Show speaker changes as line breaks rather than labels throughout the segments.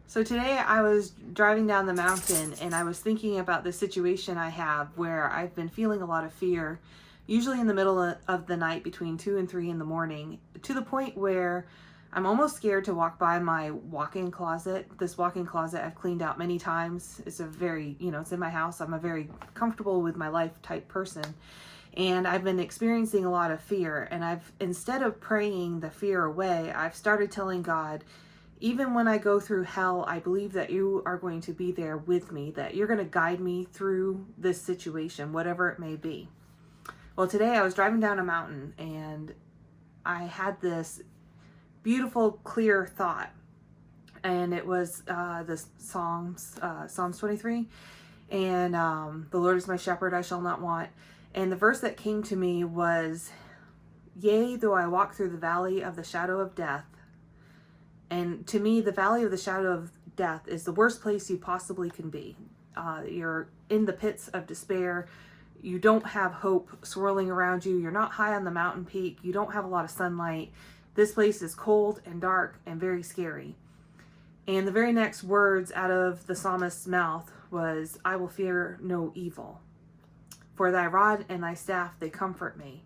So today I was driving down the mountain and I was thinking about the situation I have where I've been feeling a lot of fear, usually in the middle of the night between 2 and 3 in the morning, to the point where I'm almost scared to walk by my walk-in closet. This walk-in closet I've cleaned out many times. It's a very, it's in my house. I'm a very comfortable with my life type person. And I've been experiencing a lot of fear. And instead of praying the fear away, I've started telling God, even when I go through hell, I believe that you are going to be there with me, that you're going to guide me through this situation, whatever it may be. Well, today I was driving down a mountain and I had this beautiful, clear thought. And it was the Psalms 23. And the Lord is my shepherd, I shall not want. And the verse that came to me was, yea, though I walk through the valley of the shadow of death. And to me, the valley of the shadow of death is the worst place you possibly can be. You're in the pits of despair. You don't have hope swirling around you. You're not high on the mountain peak. You don't have a lot of sunlight. This place is cold and dark and very scary. And the very next words out of the psalmist's mouth was, I will fear no evil. For thy rod and thy staff, they comfort me.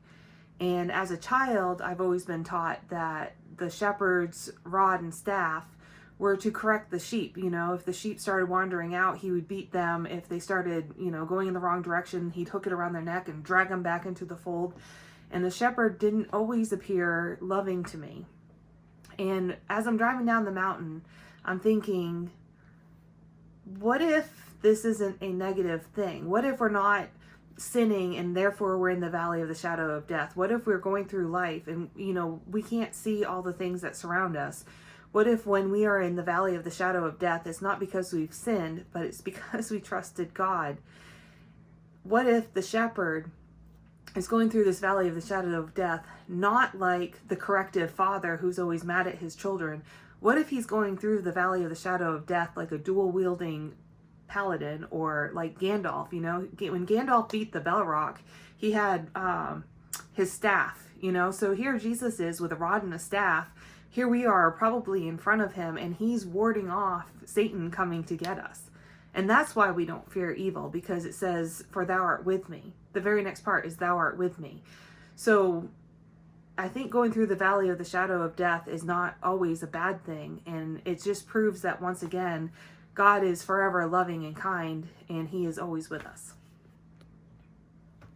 And as a child, I've always been taught that the shepherd's rod and staff were to correct the sheep. If the sheep started wandering out, he would beat them. If they started, going in the wrong direction, he'd hook it around their neck and drag them back into the fold. And the shepherd didn't always appear loving to me. And as I'm driving down the mountain, I'm thinking, what if this isn't a negative thing? What if we're not sinning and therefore we're in the valley of the shadow of death? What if we're going through life and we can't see all the things that surround us? What if when we are in the valley of the shadow of death, it's not because we've sinned, but it's because we trusted God? What if the shepherd is going through this valley of the shadow of death not like the corrective father who's always mad at his children? What if he's going through the valley of the shadow of death like a dual wielding paladin, or like Gandalf? When Gandalf beat the Balrog, he had his staff, so here Jesus is with a rod and a staff. Here we are probably in front of him, and he's warding off Satan coming to get us. And that's why we don't fear evil, because it says, for thou art with me. The very next part is thou art with me. So I think going through the valley of the shadow of death is not always a bad thing, and it just proves that once again God is forever loving and kind, and he is always with us.